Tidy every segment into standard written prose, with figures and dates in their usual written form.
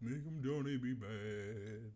Make him Johnny be bad.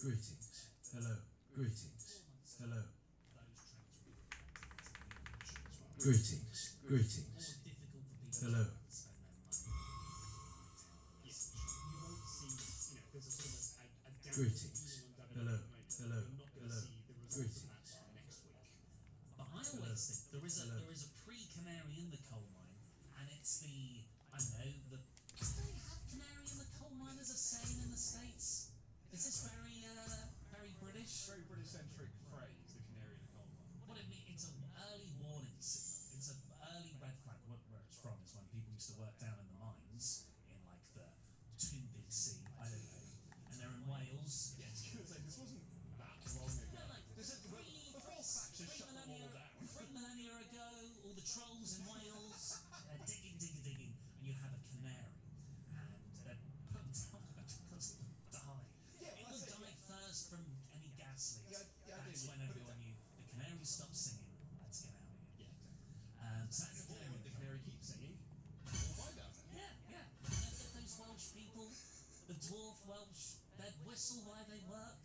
Greetings. Hello. Greetings. Hello. Greetings. Greetings. Hello. Greetings. Hello. Hello. Hello. Greetings. But I always think there is a pre-canary in the coal mine, and it's the I don't know the. Do they have canary in the coal mine as a saying in the States? Is this very British? Very British-centric phrase, the canary in the coal mine. What it means, it's an early warning signal. It's an early red flag. Where it's from is when people used to work down in the mines in like the 2 big C, I don't know, and they're in Wales. Yeah, I was going to say, this wasn't that long ago. No, like Before Thatcher shut them all down. 3 millennia ago, all the trolls in Wales, they're digging, and you have a canary, and they're put down because it will die. Yeah, It will die first from any gas leaks. Yeah, That's when everyone knew the canary stopped singing. Let's get out of here. Yeah, exactly. So that's the canary. The canary keeps singing. We'll find out now. Yeah. You know, those Welsh people, the dwarf Welsh, they'd whistle while they work.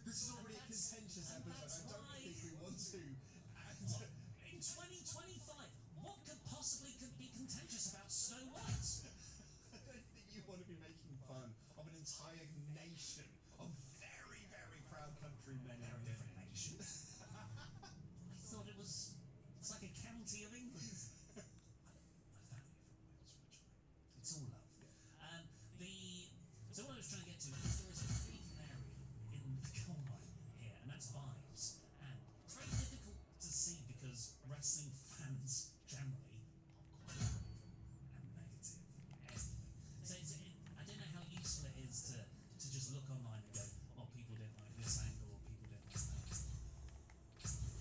This is already a contentious And episode. that's I don't why- think we want to. In 2025, what could possibly be contentious about Snow White? I don't think you want to be making fun of an entire nation of very, very proud countrymen. They're a different nation. I thought it's like a county of England. My family are from Wales, originally. It's all love. So what I was trying to get to is there is a free canary in the coal mine here, and that's vibes. And it's very difficult to see because wrestling fans generally are quite and negative. Everything. So I don't know how useful it is to just look online and go, well, people didn't like this angle or people didn't like that.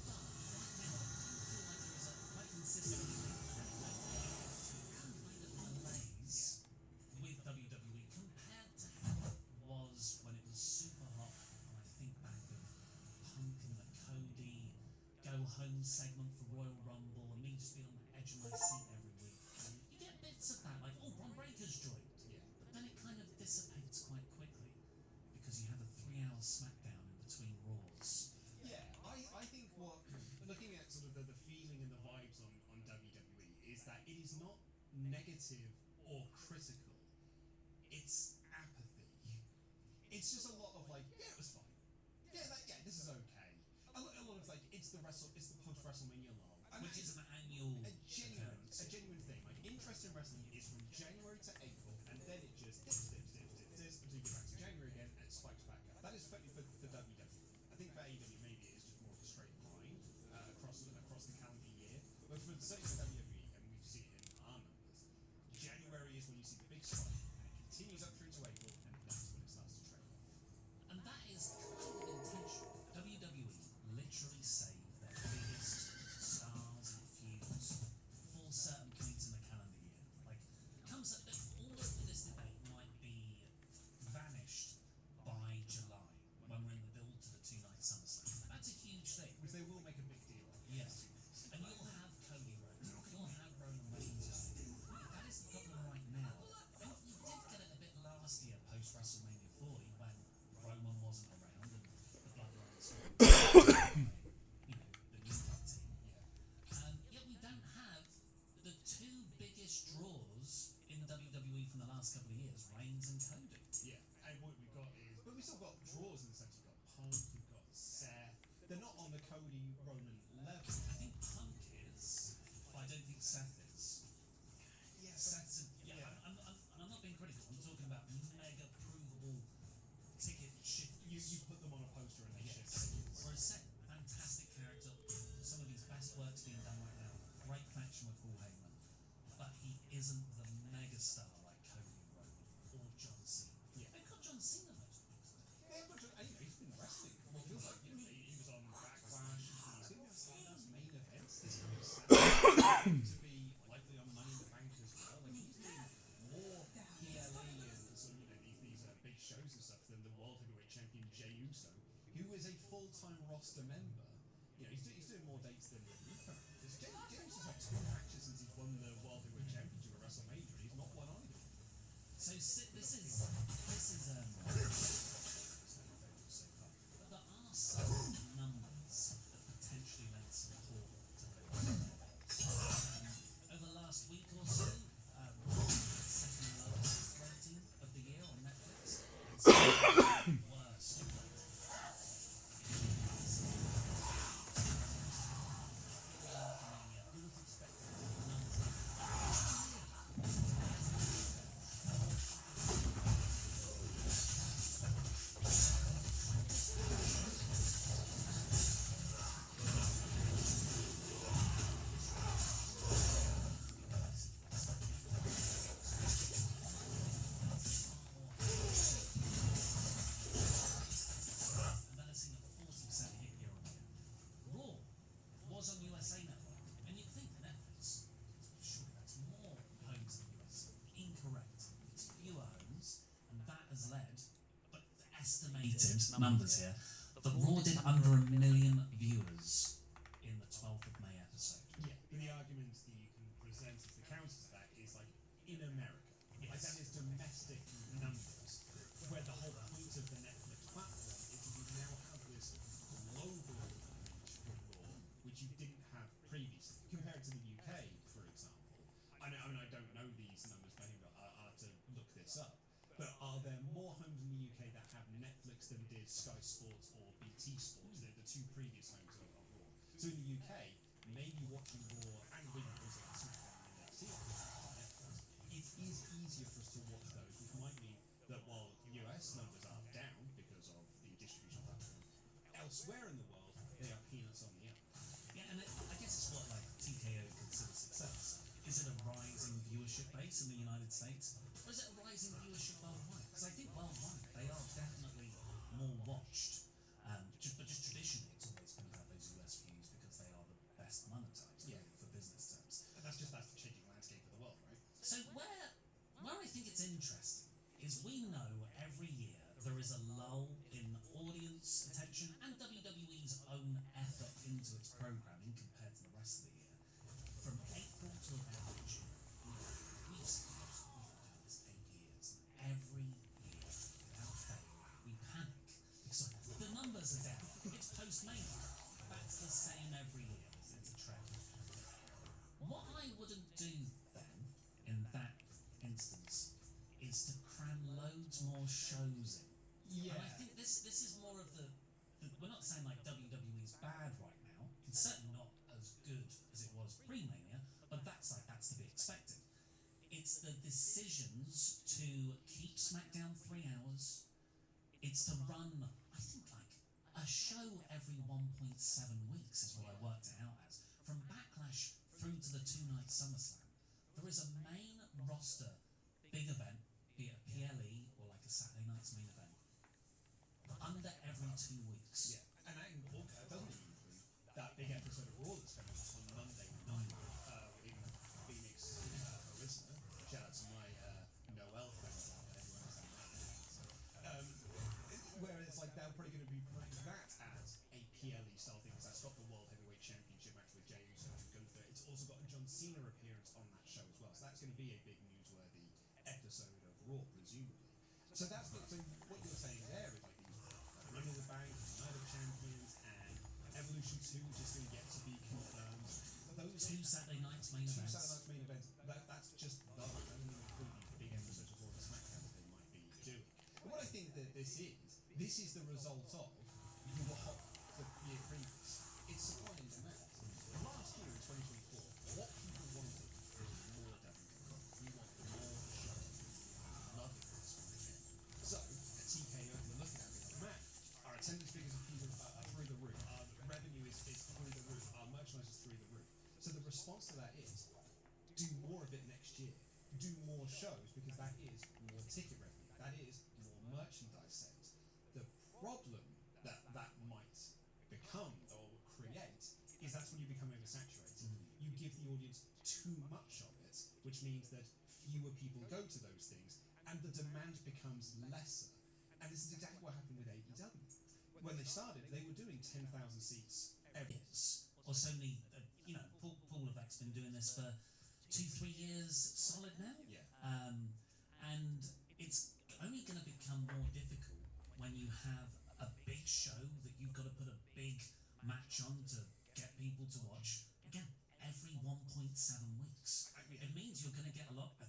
But right now, I feel like there is a quite consistently kind of malaise with WWE compared to how it was when it was super hot. And I think back of Punk and the Cody go home segment for Royal Rumble and me just being on the edge of my seat every week. You get bits of that, like, oh, Bron Breakker's joined. Yeah. But then it kind of dissipates quite quickly because you have a 3-hour SmackDown in between Raws. Yeah, I think looking at sort of the feeling and the vibes on WWE is that it is not negative or critical. It's apathy. It's just a lot of like, yeah, it was fine. Yeah, this is okay. A lot of like, it's the post-WrestleMania lull, Which is an annual a genuine occurrence. thing. Like, interest in wrestling is from January to April, and then it just dips until you get back to January again, and it spikes back up. That is certainly for WWE. I think for AEW maybe it is just more of a straight line across the calendar year. But certainly for WWE, and we see it in our numbers, January is when you see the big spike, and it continues up through to April, and that's when it starts to trail off. And that is kind of intentional. WWE literally save their biggest stars and feuds for certain points in the calendar year. Like, all of this debate might be vanished by July when we're in the build to the 2-night SummerSlam. That's a huge thing. Which they will make a big deal of. Yes. And you'll have Cody Rhodes, you'll have Roman Reigns. That is the problem right now. And you did get it a bit last year post WrestleMania 40 when Roman wasn't around and the Bloodlines were, the New Blood team. Yet we don't have the 2 biggest draws in the WWE from the last couple of years, Reigns and Cody. Yeah, and what we've got is, but we've still got draws in the sense you've got Punk, you've got Seth. They're not on the Cody Roman level. I think Punk is, but I don't think Seth is. Yeah, Seth's, I'm not being critical. I'm talking about mega provable ticket shift. you put them on a poster and they shift. Whereas Seth, fantastic character, some of his best work's being done right now. Great faction with Paul Heyman, but he isn't the mega star like Cody Roman or John Cena. Yeah. They've got John Cena most weeks. Yeah, but he's been wrestling. Well, it feels like he was on Backlash. He's going to be on Stardust main events this coming Saturday. To be likely on Money in the Bank as well. Like, he's doing more PLE and sort of these big shows and stuff than the World Heavyweight Champion Jey Uso, who is a full-time roster member. He's doing more dates than Luca. Jey Uso's had 2 matches since he's won the World Heavyweight Championship at WrestleMania. He's not won either. So this is so far. inflated numbers here. The Raw did under 1 million viewers in the 12th of May episode. Yeah, but the argument that you can present as the counter to that is like in America, like that is domestic numbers, where the whole point of the Netflix platform is that you now have this global reach for Raw, which you didn't have previously. Compared to the UK, for example, I mean I don't know these numbers by him, I'll have to look this up. But are there more homes in the UK that have Netflix than did Sky Sports or BT Sports, the two previous homes of Raw? So in the UK, maybe watching Raw and maybe also SmackDown and NXT on Netflix, it is easier for us to watch those, which might mean that while US numbers are down because of the distribution platform, elsewhere in the world they are peanuts on the up. Yeah, and I guess it's what like TKO considers success. Is it a rising viewership base in the United States, or is it a rising viewership worldwide? Because I think worldwide they are definitely more watched. But just traditionally, it's always been about those US views because they are the best monetized for business terms. And that's the changing landscape of the world, right? So where I think it's interesting is we know every year there is a lull in audience attention and WWE's own effort into its programming compared to the rest of the year. From April to about June, we've done this 8 years. Every year, without fail, we panic because the numbers are down. It's post-Mania. That's the same every year. It's a trend. What I wouldn't do then, in that instance, is to cram loads more shows in. Yeah. And I think this is more of the we're not saying like WWE's bad right now. It's certainly not as good as it was pre-Mania, but that's to be expected. It's the decisions to keep SmackDown 3 hours. It's to run, I think, like a show every 1.7 weeks is what I worked it out as. From Backlash through to the 2-night SummerSlam, there is a main roster big event, be it a PLE or like a Saturday night's main event, under every 2 weeks. Yeah, and that doesn't even include that big episode of Raw that's coming on Monday night in Phoenix, Arizona. Shout out to my Noel fans out there who understand that. Where it's like they're probably going to be promoting that as a PLE style thing, because that's got the World Heavyweight Championship match with Jey Uso and Gunther. It's also got a John Cena appearance on that show as well, so that's going to be a big newsworthy episode of Raw, presumably. So that's what you're saying there is like these Money in the Bank, Night of Champions, and Evolution 2 is just going to get to be confirmed. Those 2 Saturday nights main two events. Saturday night's main events, that's just that doesn't even include these big episodes of Raw and SmackDown that they might be doing. And what I think that this is the result of your hot the year previous. It's supply and demand. Last year in 2024, what people wanted was more WWE. We want more shows. Love it. So at TKO, we're looking at it. Man, our attendance figures are through the roof. Our revenue is through the roof. Our merchandise is through the roof. So the response to that is do more of it next year. Do more shows, because that is more ticket revenue. That is more merchandise sales. The problem that might become or create is that's when you become oversaturated. You give the audience too much of it, which means that fewer people go to those things, and the demand becomes lesser. And this is exactly what happened with AEW. When they started, they were doing 10,000 seats every year. Or certainly, Paul Levesque's been doing this for 2-3 years solid now. Yeah. And it's only going to become more difficult when you have a big show that you've got to put a big match on to get people to watch. Again, every 1.7 weeks. It means you're going to get a lot, I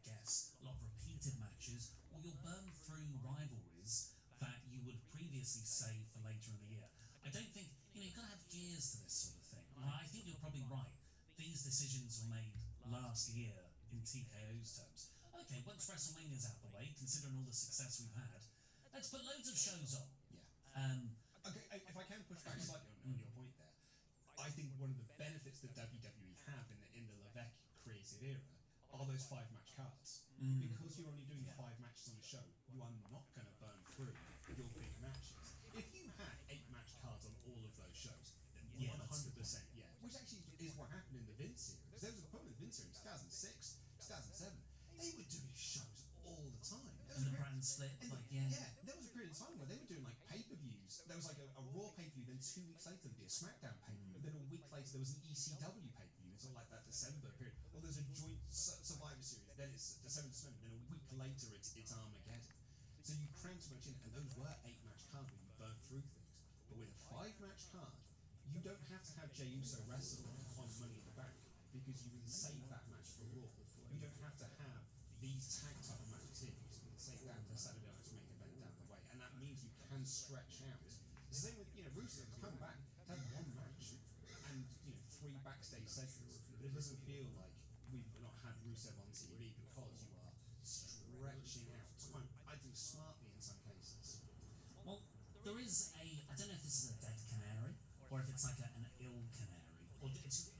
guess, a lot of repeated matches, or you'll burn through rivalries that you would previously save for later in the year. I don't think, you've got to have gears to this sort of thing. I think you're probably right. These decisions were made last year in TKO's terms. Okay, once WrestleMania's out of the way, considering all the success we've had, let's put loads of shows on. Yeah. Okay, if I can push back slightly on your point there, I think one of the benefits that WWE have in the Levesque creative era are those 5-match cards. Because you're only doing 5 matches on a show, you are not going to burn through your big matches. If you had 8-match cards on all of those shows, then 100%, yeah. Which actually is what happened in the Vince era. There was a point in the Vince era in 2006, 2007. They were doing shows all the time. And the brand split, there was a period in time where they were doing like pay-per-views. There was like a Raw pay-per-view, then 2 weeks later there'd be a SmackDown pay-per-view, and then a week later there was an ECW pay-per-view. It's all like that December period. Or there's a joint Survivor Series, then it's December, then a week later it's Armageddon. So you cram too much in, and those were 8-match cards where you burnt through things. But with a 5-match card, you don't have to have Jey Uso wrestle on Money in the Bank, because you can save that match for Raw. You don't have to have these tag title matches here, because you can save that for Saturday night's main event down the way, and that means you can stretch out. It's the same with Rusev come back, had 1 match, and 3 backstage segments, but it doesn't feel like we've not had Rusev on TV because you are stretching out time. I think smartly in some cases. Well, there is I don't know if this is a dead canary or if it's like an ill canary, or it's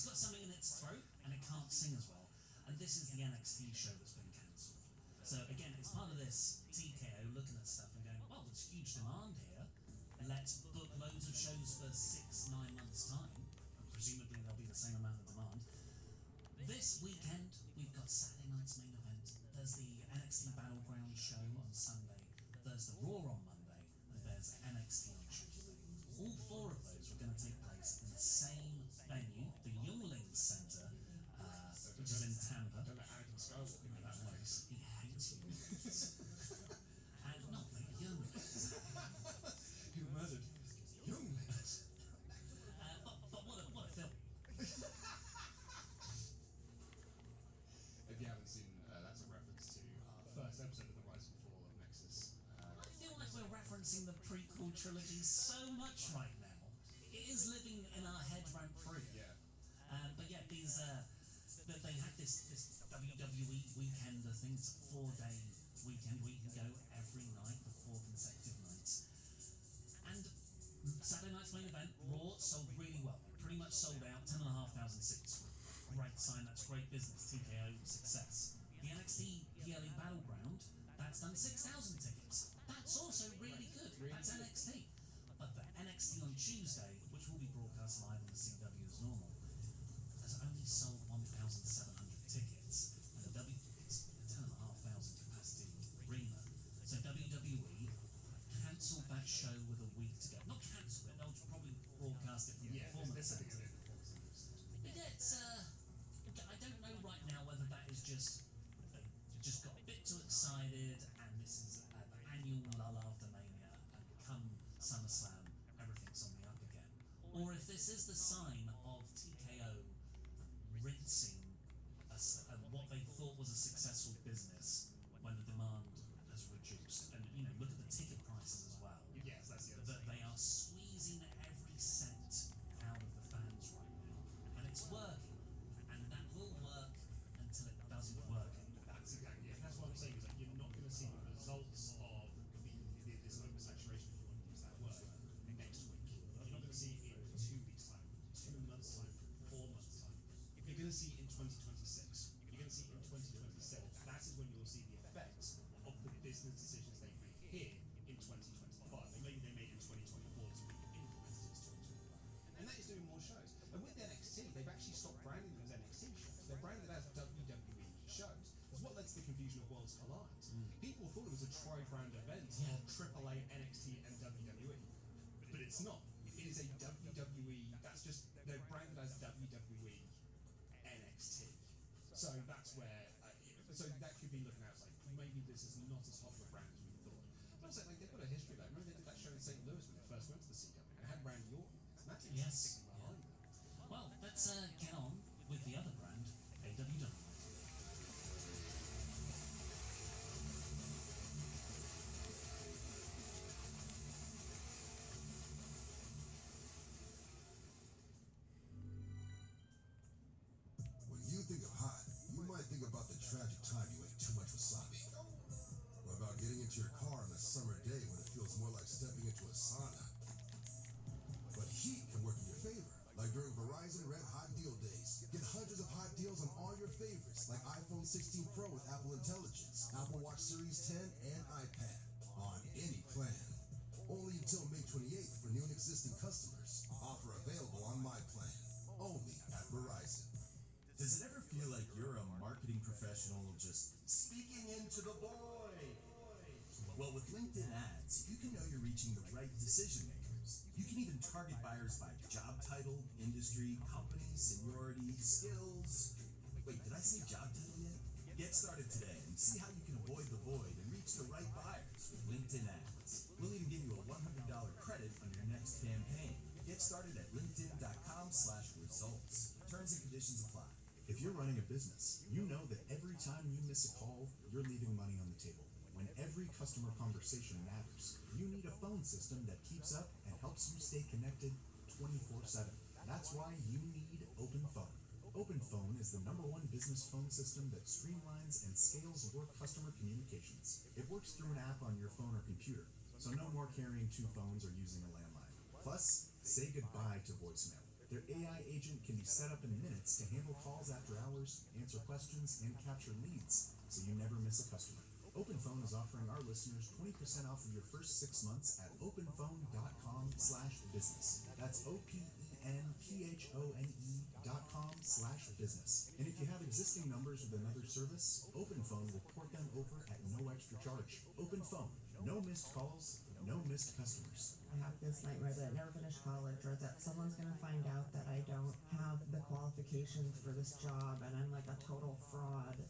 got something in its throat and it can't sing as well. And this is the NXT show that's been cancelled. So again, it's part of this TKO looking at stuff and going, well, there's huge demand here. Let's book loads of shows for 6-9 months' time. And presumably there'll be the same amount of demand. This weekend, we've got Saturday night's main event. There's the NXT Battleground show on Sunday. There's the Raw on Monday. And there's NXT on Tuesday. All 4 of those are going to take place in the same venue, the Younglings Center, which is in Tampa. Don't let Anakin Skywalker know that place. He hates Younglings. And not the Younglings. Who murdered Younglings? But what a film. If you haven't seen, that's a reference to our first episode of The Rise and Fall of Nexus. I feel like we're referencing the prequel trilogy so much right now. It is living in our head rent free. Yeah. But yeah, these they had this WWE weekend. I think it's a 4-day weekend where you can go every night for 4 consecutive nights. And Saturday night's main event, Raw, sold really well. Pretty much sold out, 10,500 seats. Great sign, that's great business. TKO success. The NXT PLE Battleground, that's done 6,000 tickets. That's also really good. That's NXT. But the NXT on Tuesday, which will be broadcast live on the CW as normal, has only sold 1,700 tickets. And it's a 10,500 capacity arena. So WWE cancelled that show with a week to go. Not cancelled it, they'll probably broadcast it from the Performance Centre. But yeah, it's I don't know right now whether that is just they just got a bit too excited and this is an annual lull after Mania, and come SummerSlam everything's on the up again, or if this is the sign of TKO rinsing what they thought was a successful business when the demand has reduced. And look at the ticket prices as well. Yes, that's the other That they are squeezing every cent out of the fans right now, and it's working, and that will work until it doesn't work anymore. That's exactly it. That's what I'm saying, is that you're not going to see the results of this oversaturation, if you want to use that word, next week. You're not going to see it in 2 weeks' time, 2 months' time, 4 months' time. You're going to see it in 2026. You're going to see it in 2027. That is when you'll see the effects of the business decisions they make here in 2025. Maybe they made in 2024 to be implemented in 2025. And that is doing more shows. And with NXT, they've actually stopped branding them as NXT shows. They're branded as WWE shows. That's what led to the confusion of Worlds Collide. People thought it was a tri-brand event of AAA, NXT, and WWE. But it's not. It is a WWE, that's just, they're branded as WWE NXT. So that's where, so that could be looking at like, maybe this is not as hot of a brand as we thought. But also, like, they've got a history there. Remember they did that show in St. Louis when they first went to the CW, and it had Randy Orton. And that's Yes. behind them. Well, let's get on with the other brand, AEW. When you think of hot, you might think about the tragic time you ate too much wasabi. Or about getting into your car on a summer day when it feels more like stepping into a sauna. But heat can work in your favor, like during Verizon Red Hot Deal Days. Get hundreds of hot deals on all your favorites, like iPhone 16 Pro with Apple Intelligence, Apple Watch Series 10, and iPad, on any plan. Only until May 28th for new and existing customers. Offer available on my plan, only at Verizon. Does it ever feel like you're a marketing professional just speaking into the void? Well, with LinkedIn ads, you can know you're reaching the right decision makers. You can even target buyers by job title, industry, company, seniority, skills. Wait, did I say job title yet? Get started today and see how you can avoid the void and reach the right buyers with LinkedIn ads. We'll even give you a $100 credit on your next campaign. Get started at linkedin.com/results. Terms and conditions apply. If you're running a business, you know that every time you miss a call, you're leaving money on the table. When every customer conversation matters, you need a phone system that keeps up and helps you stay connected 24/7. That's why you need OpenPhone. OpenPhone is the #1 business phone system that streamlines and scales your customer communications. It works through an app on your phone or computer, so no more carrying 2 phones or using a landline. Plus, say goodbye to voicemail. Their AI agent can be set up in minutes to handle calls after hours, answer questions, and capture leads, so you never miss a customer. OpenPhone is offering our listeners 20% off of your first 6 months at openphone.com/business. That's openphone.com/business. And if you have existing numbers with another service, OpenPhone will port them over at no extra charge. OpenPhone, no missed calls, no missed customers. I have this nightmare that I never finish college, or that someone's gonna find out that I don't have the qualifications for this job and I'm like a total fraud.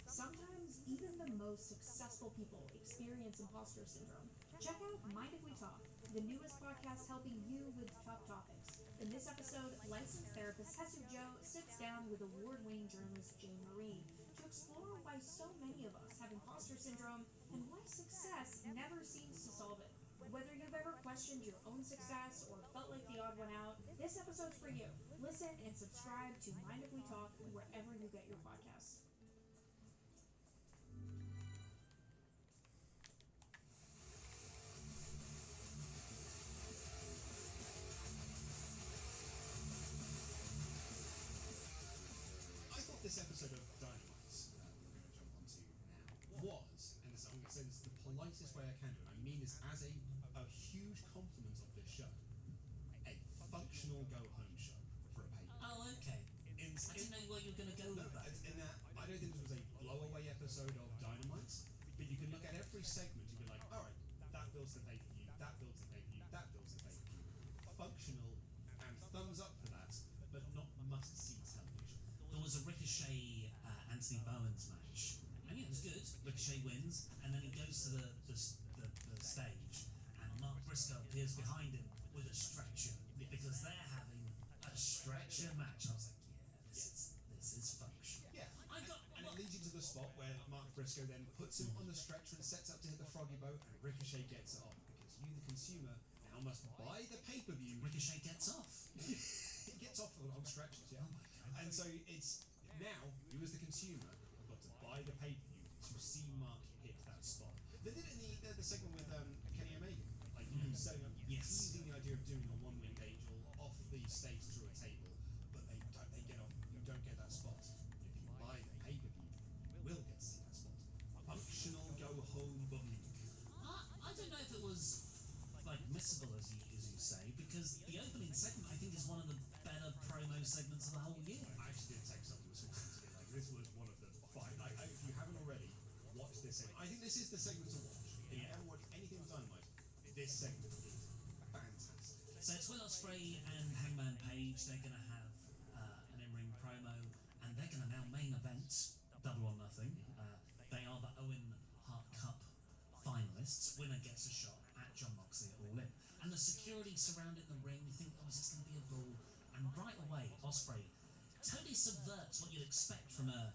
Sometimes even the most successful people experience imposter syndrome. Check out Mind If We Talk, the newest podcast helping you with tough topics. In this episode, licensed therapist Hessu Joe sits down with award-winning journalist Jane Marie to explore why so many of us have imposter syndrome and why success never seems to solve it. Whether you've ever questioned your own success or felt like the odd one out, this episode's for you. Listen and subscribe to Mind If We Talk wherever you get your podcasts. I thought this episode of Dynamite, we're going to jump onto now, was, and this, I'm going to say this the politest way I can do it, I mean this as a huge compliment of this show, a functional go-home show for a paper. Oh, okay. I didn't know where you were going to go with that. In that, I don't think this was a blow-away episode of Dynamite, but you can look at every segment and be like, alright, that builds the pay-per-view, that builds the pay-per-view, that builds the pay-per-view. Functional, and thumbs up for that, but not must-see television. There was a Ricochet Anthony Bowens match, and yeah, it was good. Ricochet wins, and then he goes to the stage, and Mark Briscoe appears behind him with a stretcher because they're having a stretcher match. I was like, this is functional. Yeah, I got and it leads you to the spot where Mark Briscoe then puts him on the stretcher and sets up to hit the froggy boat, and Ricochet gets it off because you, the consumer, now must buy the pay-per-view. Ricochet gets off. He gets off on stretchers, yeah. Oh my God. And so it's now you as the consumer have got to buy the pay-per-view to see Mark hit that spot. They did it in the segment with Kenny Omega, like setting up, Yes. teasing the idea of doing a one-winged angel off the stage through a table, but they get off. You don't get that spot. If you buy the pay-per-view, you will get to see that spot. Functional go-home booking. I don't know if it was like missable as you say, because the opening segment I think is one of the better promo segments of the whole year. I actually did take something to it. Like this was one of the five. If you haven't already, watch this segment. I think this is the segment to watch. If you ever watch anything with Dynamite, this segment is fantastic. So it's Will Ospreay and Hangman Page. They're going to have an in-ring promo, and they're going to now main event Double or Nothing. They are the Owen Hart Cup finalists. Winner gets a shot at John Moxley at All In. And the security surrounding the ring, you think, is this going to be a brawl? And right away, Ospreay totally subverts what you'd expect from a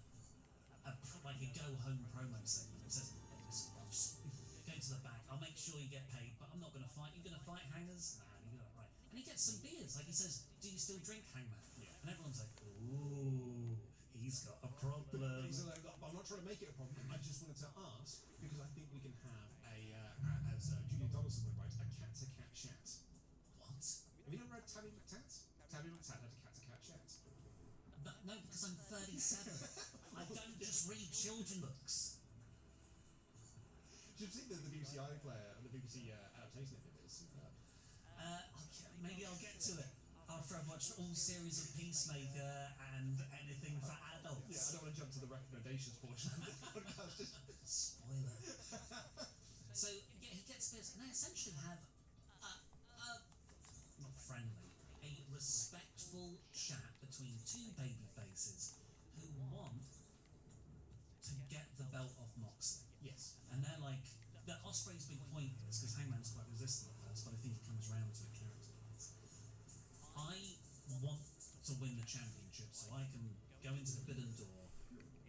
go-home promo segment. It says, listen, I'll just go to the back, I'll make sure you get paid, but I'm not going to fight. You're going to fight Hangers? Nah, you're right. And he gets some beers. Like he says, do you still drink, Hangman? Yeah. And everyone's like, ooh, he's got a problem. He's like, I'm not trying to make it a problem. I just wanted to ask because I think we can have as Julia Donaldson would write, a cat-to-cat chat. What? Have you never read Tabby McTat? Tabby McTat had a cat-to-cat chat. No, because I'm 37. I don't just read children books. You've seen the BBC iPlayer and the BBC adaptation of this. Maybe I'll get to it after I've watched all series of Peacemaker and anything for adults. Yeah, I don't want to jump to the recommendations portion of this podcast. Spoiler. So yeah, he gets this, and they essentially have not friendly, a respectful chat between two baby faces who want to get the belt off Moxley. Yes. And they're like, the Ospreay's big point is, because Hangman's quite resistant at first, but I think he comes around to it character-wise. I want to win the championship so I can go into the Forbidden Door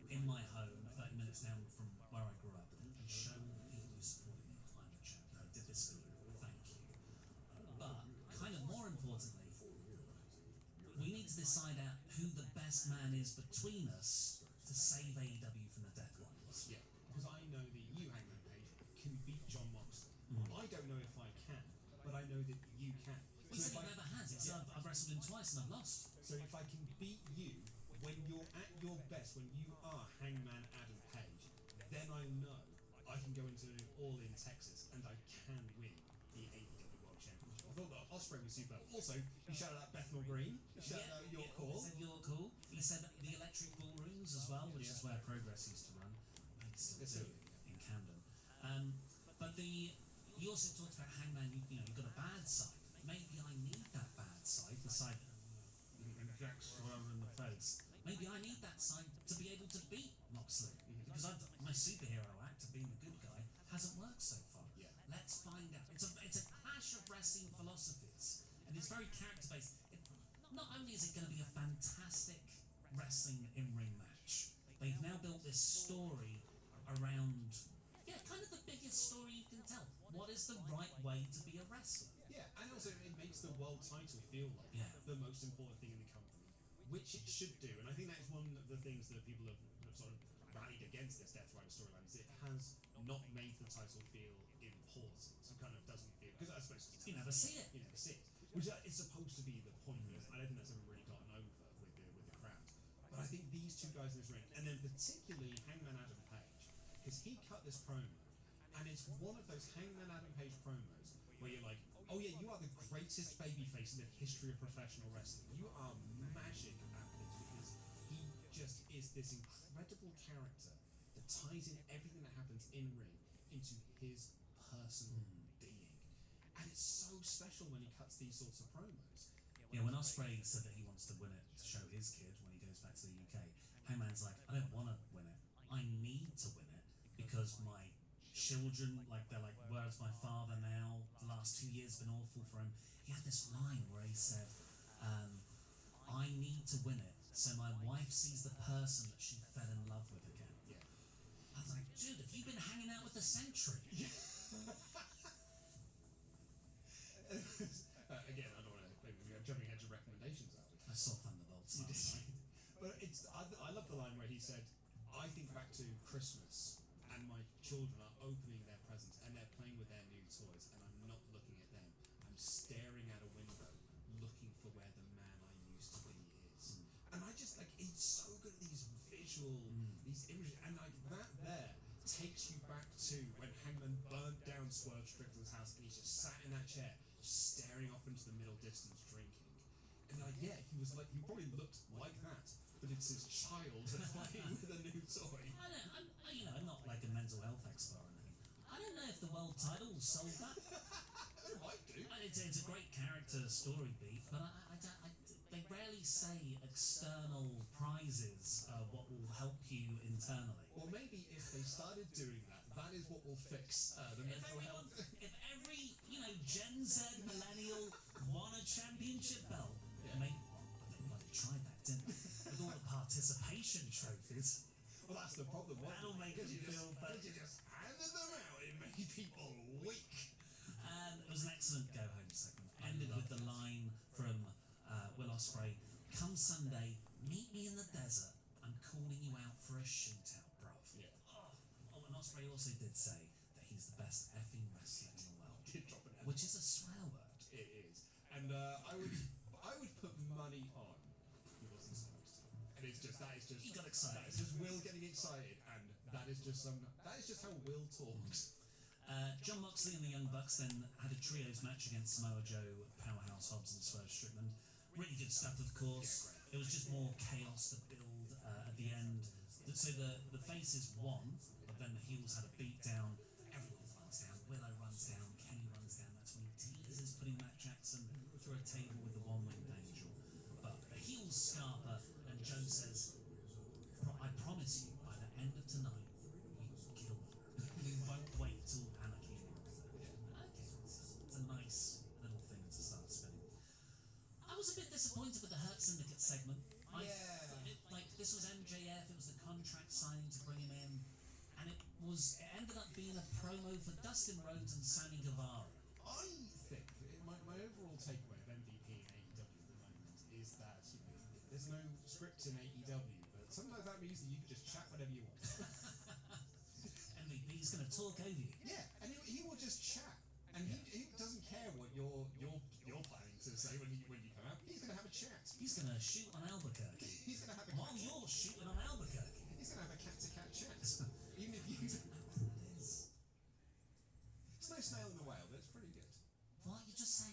in my home, 30 minutes down from where I grew up, and show the people who supported me I'm the champion. I did this for you. Thank you. But, kind of more importantly, we need to decide out who the best man is between us to save AEW from the Death Warriors. Yeah, because I know that you, Hangman Page, can beat John Moxley. I don't know if I can, but I know that you can. He said he never has. He said, I've wrestled him twice and I've lost. So if I can beat you when you're at your best, when you are Hangman Adam Page, then I know I can go into All in Texas and I can win the AEW World Championship. I thought that Ospreay was super. Also, he shouted out Bethnal Green. He shouted out Your Call. He said Your Call. He said the electric ballrooms as well, which is where Progress used to run. They still do in Camden. But he also talked about Hangman. You've got a bad side. Maybe I need that bad side, the side and Jack's in the face. Maybe I need that side to be able to beat Moxley, because my superhero act of being the good guy hasn't worked so far. Yeah. Let's find out. It's a clash of wrestling philosophies, and it's very character based. Not only is it going to be a fantastic wrestling in-ring match, they've now built this story around, kind of the biggest story you can tell. What is the right way to be a wrestler? Yeah, and also it makes the world title feel like the most important thing in the company, which it should do. And I think that is one of the things that people have sort of rallied against this Death Rider storyline, is it has not made the title feel important. It kind of doesn't feel, because I suppose You never see it. you never see it, which is supposed to be the point. I don't think that's ever really gotten over with the crowd. But I think these two guys in this ring, and then particularly Hangman Adam Page, because he cut this promo, and it's one of those Hangman Adam Page promos where you're like, oh yeah, you are the greatest babyface in the history of professional wrestling. You are magic at this, because he just is this incredible character that ties in everything that happens in ring into his personal being. And it's so special when he cuts these sorts of promos. Yeah, when Ospreay said that he wants to win it to show his kid when he goes back to the UK, Hangman's like, I don't want to win it. I need to win it because my children, they're like, where's my father now? The last 2 years have been awful for him. He had this line where he said, I need to win it so my wife sees the person that she fell in love with again. Yeah. I was like, dude, have you been hanging out with the Sentry? Again, I don't want to, maybe we're jumping ahead to recommendations out. I saw Thunderbolts last night. But I love the line where he said, I think back to Christmas and my children are opening their presents and they're playing with their new toys and I'm not looking at them. I'm staring out a window looking for where the man I used to be is. And I just, it's so good at these visual, these images, and that there takes you back to when Hangman burnt down Swerve Strickland's house and he's just sat in that chair staring off into the middle distance drinking. And he was like, he probably looked like that, but it's his child playing with a new toy. I'm not like a mental health expert or anything. I don't know if the world title will solve that. It might do. It's a great character story beat, but they rarely say external prizes are what will help you internally. Well, maybe if they started doing that, that is what will fix the mental health. If every Gen Z millennial won a championship belt, maybe they bloody tried that, didn't they? With all the participation trophies. Well, that's the problem. That'll make you feel better. You just handed them out. It made people weak. It was an excellent go-home segment. Ended with the line from Will Ospreay, come Sunday, meet me in the desert. I'm calling you out for a shootout, bruv. Yeah. Oh, and Ospreay also did say that he's the best effing wrestler in the world. Did drop an F. Which is a swear word. It is. And I would put money on he wasn't supposed to. And that is just He got excited. That is just Will getting excited, and that is just how Will talks. John Moxley and the Young Bucks then had a trios match against Samoa Joe, Powerhouse Hobbs and Swerve Strickland. Really good stuff, of course. It was just more chaos to build at the end. So the faces won, but then the heels had a beat down. Everyone runs down. Willow runs down. Kenny it ended up being a promo for Dustin Rhodes and Sammy Guevara. I think my overall takeaway of MVP in AEW at the moment is that there's no script in AEW, but sometimes that means that you can just chat whatever you want. MVP's going to talk over you. Yeah, and he will just chat, and he doesn't care what you're planning to say when you come out. He's going to have a chat. He's going to shoot on Albuquerque. He's going to have a While you're shooting on Albuquerque. He's going to have a cat-to-cat chat, even if you. It's no snail in the whale, but it's pretty good.